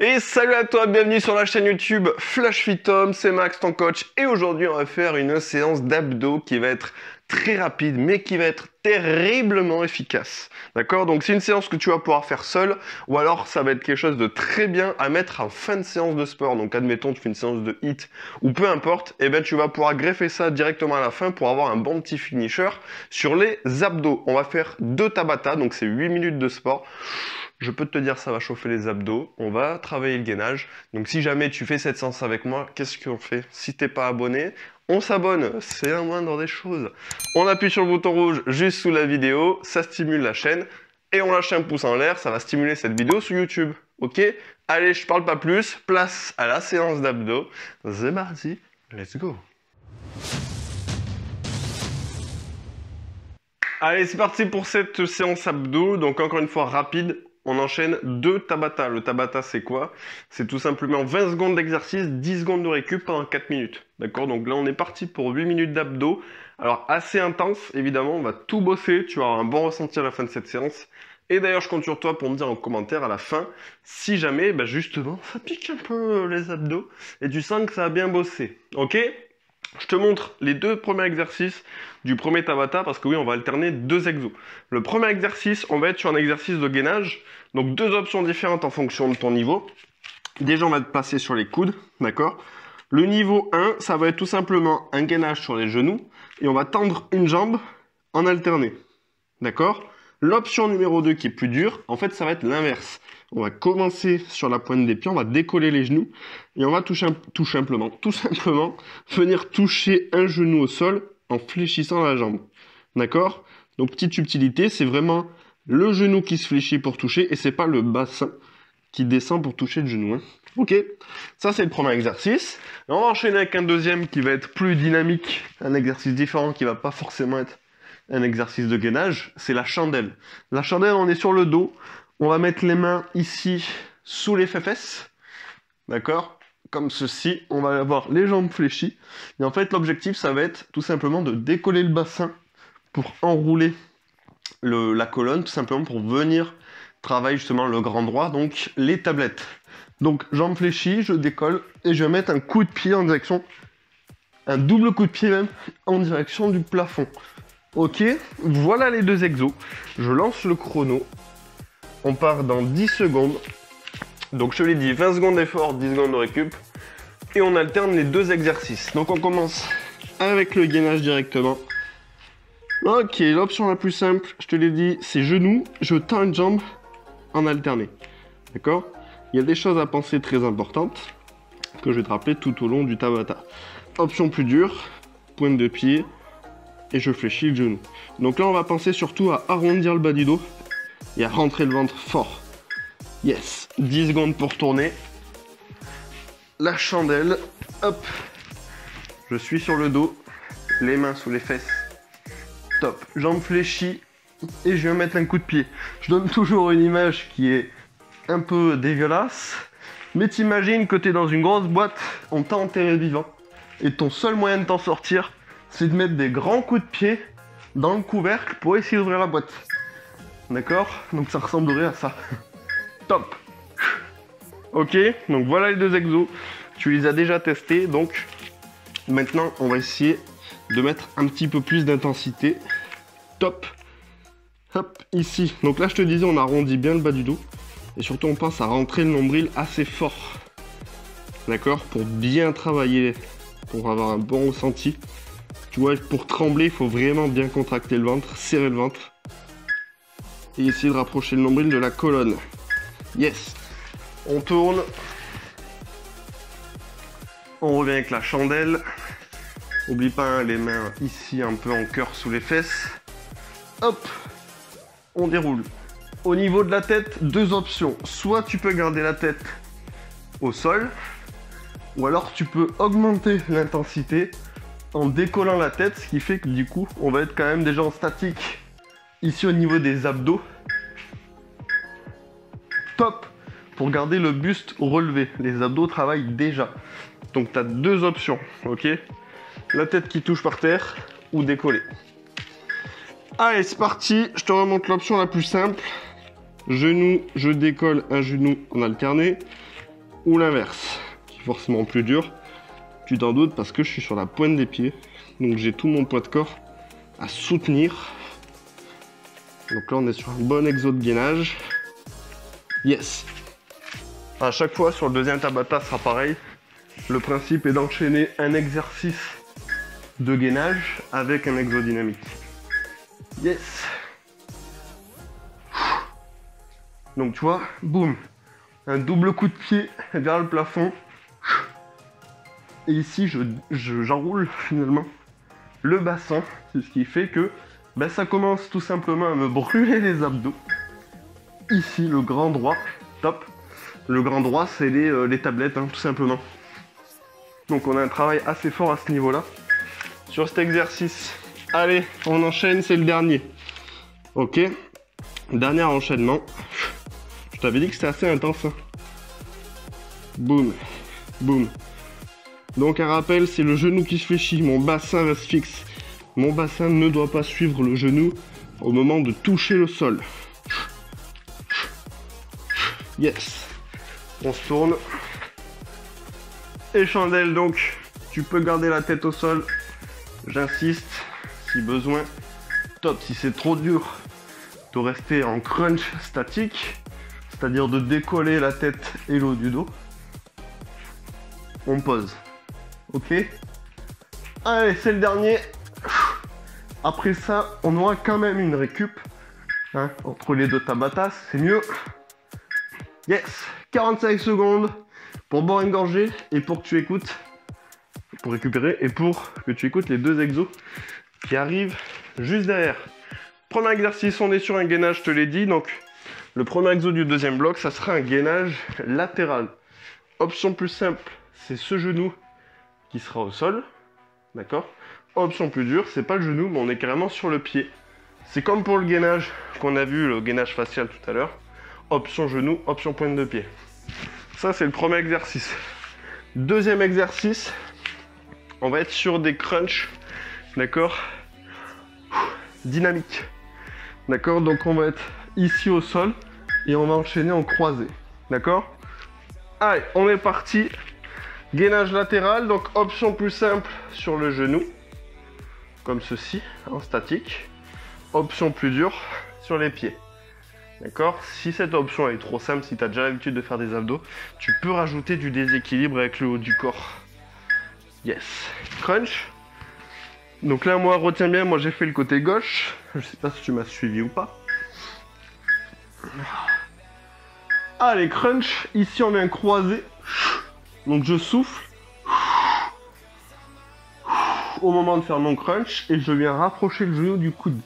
Et salut à toi, bienvenue sur la chaîne YouTube Flash Fit Tom, c'est Max ton coach et aujourd'hui on va faire une séance d'abdos qui va être très rapide mais qui va être terriblement efficace. D'accord? Donc c'est une séance que tu vas pouvoir faire seul ou alors ça va être quelque chose de très bien à mettre en fin de séance de sport. Donc admettons tu fais une séance de HIIT ou peu importe, et ben tu vas pouvoir greffer ça directement à la fin pour avoir un bon petit finisher sur les abdos. On va faire 2 Tabata, donc c'est 8 minutes de sport. Je peux te dire, ça va chauffer les abdos, on va travailler le gainage. Donc si jamais tu fais cette séance avec moi, qu'est-ce qu'on fait? Si t'es pas abonné, on s'abonne, c'est la moindre des choses. On appuie sur le bouton rouge juste sous la vidéo, ça stimule la chaîne. Et on lâche un pouce en l'air, ça va stimuler cette vidéo sur YouTube. Ok? Allez, je parle pas plus, place à la séance d'abdos. C'est parti, let's go! Allez, c'est parti pour cette séance abdos. Donc encore une fois rapide, on enchaîne 2 Tabata. Le Tabata, c'est quoi? C'est tout simplement 20 secondes d'exercice, 10 secondes de récup pendant 4 minutes. D'accord? Donc là, on est parti pour 8 minutes d'abdos. Alors, assez intense, évidemment, on va tout bosser. Tu vas avoir un bon ressenti à la fin de cette séance. Et d'ailleurs, je compte sur toi pour me dire en commentaire à la fin si jamais, justement, ça pique un peu les abdos et tu sens que ça a bien bossé. Ok? Je te montre les 2 premiers exercices du premier Tabata parce que oui, on va alterner 2 exos. Le premier exercice, on va être sur un exercice de gainage. Donc 2 options différentes en fonction de ton niveau. Déjà, on va te passer sur les coudes, d'accord? Le niveau 1, ça va être tout simplement un gainage sur les genoux et on va tendre une jambe en alterné, d'accord? L'option numéro 2 qui est plus dure, en fait, ça va être l'inverse. On va commencer sur la pointe des pieds, on va décoller les genoux et on va tout simplement venir toucher un genou au sol en fléchissant la jambe. D'accord? Donc petite subtilité, c'est vraiment le genou qui se fléchit pour toucher et c'est pas le bassin qui descend pour toucher le genou. Hein. Ok, ça c'est le premier exercice. Et on va enchaîner avec un deuxième qui va être plus dynamique, un exercice différent qui va pas forcément être un exercice de gainage, c'est la chandelle. La chandelle, on est sur le dos. On va mettre les mains ici sous les fesses, d'accord? Comme ceci, on va avoir les jambes fléchies. Et en fait, l'objectif, ça va être tout simplement de décoller le bassin pour enrouler la colonne, tout simplement pour venir travailler justement le grand droit, donc les tablettes. Donc, jambes fléchies, je décolle et je vais mettre un coup de pied en direction, un double coup de pied même, en direction du plafond. Ok, voilà les 2 exos. Je lance le chrono. On part dans 10 secondes. Donc je te l'ai dit, 20 secondes d'effort, 10 secondes de récup. Et on alterne les 2 exercices. Donc on commence avec le gainage directement. Ok, l'option la plus simple, je te l'ai dit, c'est genoux. Je tends une jambe en alterné. D'accord? Il y a des choses à penser très importantes que je vais te rappeler tout au long du Tabata. Option plus dure, pointe de pied. Et je fléchis le genou. Donc là, on va penser surtout à arrondir le bas du dos et à rentrer le ventre fort. Yes. 10 secondes pour tourner. La chandelle. Hop. Je suis sur le dos. Les mains sous les fesses. Top. Jambes fléchies. Et je viens mettre un coup de pied. Je donne toujours une image qui est un peu dégueulasse. Mais t'imagines que tu es dans une grosse boîte. On t'a enterré vivant. Et ton seul moyen de t'en sortir, c'est de mettre des grands coups de pied dans le couvercle pour essayer d'ouvrir la boîte. D'accord? Donc ça ressemblerait à ça. Top! Ok, donc voilà les 2 exos. Tu les as déjà testés, donc maintenant on va essayer de mettre un petit peu plus d'intensité. Top! Hop, ici. Donc là je te disais, on arrondit bien le bas du dos. Et surtout on pense à rentrer le nombril assez fort. D'accord? Pour bien travailler, pour avoir un bon ressenti. Tu vois, pour trembler, il faut vraiment bien contracter le ventre, serrer le ventre. Et essayer de rapprocher le nombril de la colonne. Yes. On tourne. On revient avec la chandelle. N'oublie pas hein, les mains ici, un peu en cœur sous les fesses. Hop. On déroule. Au niveau de la tête, 2 options. Soit tu peux garder la tête au sol, ou alors tu peux augmenter l'intensité en décollant la tête, ce qui fait que du coup, on va être quand même déjà en statique ici au niveau des abdos. Top! Pour garder le buste relevé. Les abdos travaillent déjà. Donc tu as 2 options, ok? La tête qui touche par terre ou décoller. Allez, c'est parti. Je te remonte l'option la plus simple. Genou, je décolle un genou en alterné. ou l'inverse, qui est forcément plus dur. Tu t'en doutes parce que je suis sur la pointe des pieds. Donc j'ai tout mon poids de corps à soutenir. Donc là on est sur un bon exo de gainage. Yes. À chaque fois sur le deuxième Tabata sera pareil. Le principe est d'enchaîner un exercice de gainage avec un exo dynamique. Yes. Donc tu vois, boum, un double coup de pied vers le plafond. Et ici j'enroule finalement le bassin. C'est ce qui fait que ben, ça commence tout simplement à me brûler les abdos. Ici le grand droit, top. Le grand droit c'est les tablettes hein, tout simplement. Donc on a un travail assez fort à ce niveau-là. Sur cet exercice. Allez, on enchaîne, c'est le dernier. Ok, dernier enchaînement. Je t'avais dit que c'était assez intense. Hein. Boum, boum. Donc un rappel, c'est le genou qui se fléchit, mon bassin reste fixe. Mon bassin ne doit pas suivre le genou au moment de toucher le sol. Yes. On se tourne. Et chandelle donc, tu peux garder la tête au sol. J'insiste, si besoin. Top, si c'est trop dur de rester en crunch statique, c'est-à-dire de décoller la tête et le haut du dos, on pose. Ok. Allez, c'est le dernier. Après ça, on aura quand même une récup. Hein, entre les deux Tabatas, c'est mieux. Yes. 45 secondes pour boire une gorgée et pour que tu écoutes, pour récupérer et pour que tu écoutes les deux exos qui arrivent juste derrière. Premier exercice, on est sur un gainage, je te l'ai dit. Donc, le premier exo du deuxième bloc, ça sera un gainage latéral. Option plus simple, c'est ce genou qui sera au sol. D'accord. Option plus dure, c'est pas le genou, mais on est carrément sur le pied. C'est comme pour le gainage qu'on a vu, le gainage facial tout à l'heure. Option genou, option pointe de pied. Ça, c'est le premier exercice. Deuxième exercice, on va être sur des crunchs, d'accord, dynamiques. D'accord, donc on va être ici au sol et on va enchaîner en croisé. D'accord. Allez, on est parti. Gainage latéral, donc option plus simple sur le genou, comme ceci, en statique. Option plus dure sur les pieds. D'accord. Si cette option est trop simple, si tu as déjà l'habitude de faire des abdos, tu peux rajouter du déséquilibre avec le haut du corps. Yes. Crunch. Donc là, moi, retiens bien, moi j'ai fait le côté gauche. Je sais pas si tu m'as suivi ou pas. Allez, crunch. Ici, on vient croiser. Donc je souffle au moment de faire mon crunch et je viens rapprocher le genou du coude.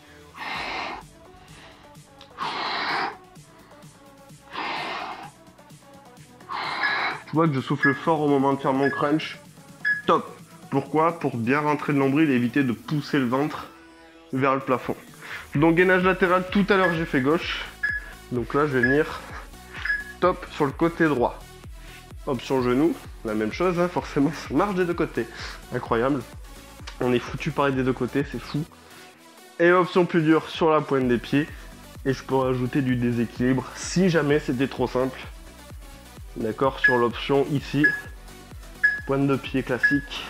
Tu vois que je souffle fort au moment de faire mon crunch. Top. Pourquoi? Pour bien rentrer le nombril et éviter de pousser le ventre vers le plafond. Donc gainage latéral, tout à l'heure j'ai fait gauche. Donc là je vais venir top sur le côté droit. Option genou, la même chose, hein, forcément, ça marche des deux côtés. Incroyable. On est foutu pareil des deux côtés, c'est fou. Et option plus dure sur la pointe des pieds. Et je peux rajouter du déséquilibre si jamais c'était trop simple. D'accord, sur l'option ici. Pointe de pied classique.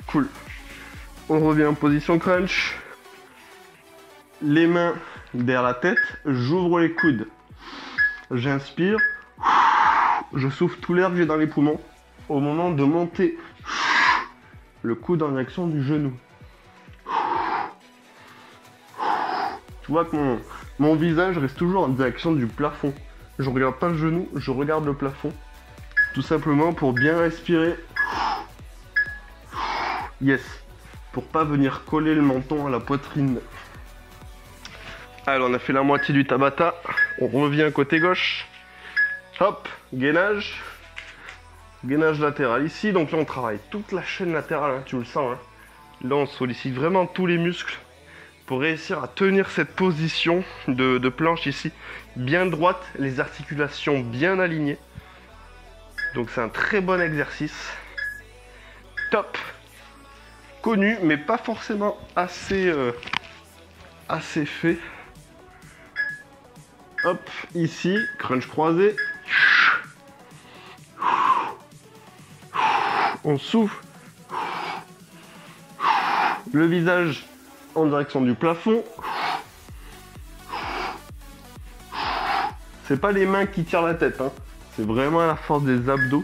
Cool. On revient en position crunch. Les mains derrière la tête. J'ouvre les coudes. J'inspire. Je souffle tout l'air que j'ai dans les poumons au moment de monter le coude en direction du genou. Tu vois que mon visage reste toujours en direction du plafond. Je regarde pas le genou, je regarde le plafond. Tout simplement pour bien respirer. Yes. Pour pas venir coller le menton à la poitrine. Alors on a fait la moitié du Tabata. On revient côté gauche. Hop, gainage. Gainage latéral ici. Donc là, on travaille toute la chaîne latérale, hein, tu le sens. Hein. Là, on sollicite vraiment tous les muscles pour réussir à tenir cette position de planche ici. Bien droite, les articulations bien alignées. Donc c'est un très bon exercice. Top. Connu, mais pas forcément assez fait. Hop, ici, crunch croisé. On souffle. Le visage en direction du plafond. C'est pas les mains qui tirent la tête, hein. C'est vraiment la force des abdos.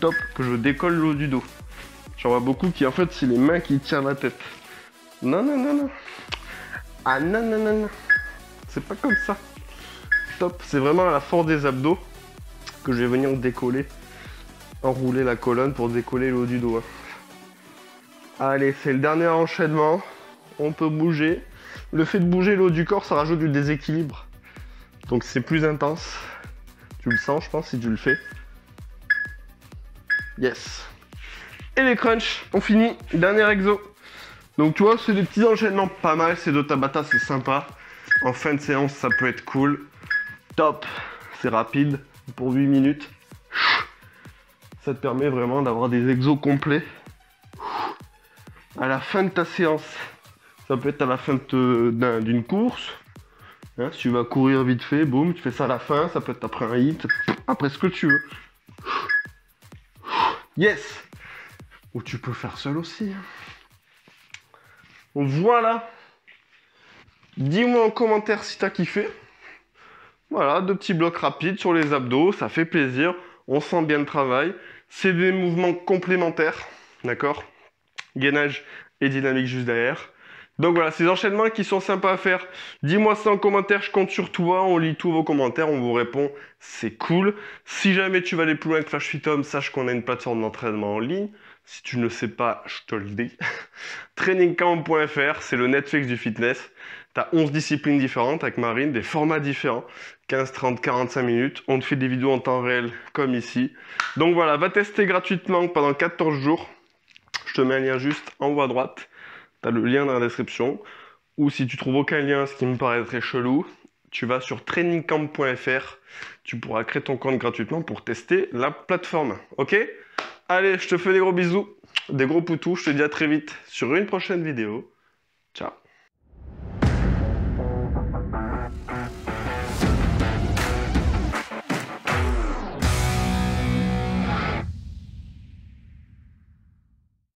Top, que je décolle le haut du dos. J'en vois beaucoup qui, en fait, c'est les mains qui tirent la tête. Non, non, non, non. Ah, non, non, non, non. C'est pas comme ça. Top, c'est vraiment la force des abdos que je vais venir décoller. Enrouler la colonne pour décoller le haut du dos. Hein. Allez, c'est le dernier enchaînement. On peut bouger. Le fait de bouger le haut du corps, ça rajoute du déséquilibre. Donc c'est plus intense. Tu le sens, je pense, si tu le fais. Yes. Et les crunchs, on finit. Dernier exo. Donc tu vois, c'est des petits enchaînements pas mal. Ces deux Tabata, c'est sympa. En fin de séance, ça peut être cool. Top. C'est rapide. Pour 8 minutes. Ça te permet vraiment d'avoir des exos complets. À la fin de ta séance. Ça peut être à la fin d'une course. Hein, si tu vas courir vite fait, boum, tu fais ça à la fin. Ça peut être après un hit. Après ce que tu veux. Yes. Ou tu peux faire seul aussi. Donc voilà. Dis-moi en commentaire si t'as kiffé. Voilà, 2 petits blocs rapides sur les abdos. Ça fait plaisir. On sent bien le travail. C'est des mouvements complémentaires. D'accord? Gainage et dynamique juste derrière. Donc voilà, ces enchaînements qui sont sympas à faire. Dis-moi ça en commentaire, je compte sur toi, on lit tous vos commentaires, on vous répond, c'est cool. Si jamais tu vas aller plus loin que Flash Fit Home, sache qu'on a une plateforme d'entraînement en ligne. Si tu ne le sais pas, je te le dis. Trainingcamp.fr, c'est le Netflix du fitness. Tu as 11 disciplines différentes avec Marine, des formats différents. 15, 30, 45 minutes. On te fait des vidéos en temps réel comme ici. Donc voilà, va tester gratuitement pendant 14 jours. Je te mets un lien juste en haut à droite. Tu as le lien dans la description. Ou si tu trouves aucun lien, ce qui me paraît très chelou, tu vas sur trainingcamp.fr. Tu pourras créer ton compte gratuitement pour tester la plateforme. Ok? Allez, je te fais des gros bisous, des gros poutous. Je te dis à très vite sur une prochaine vidéo.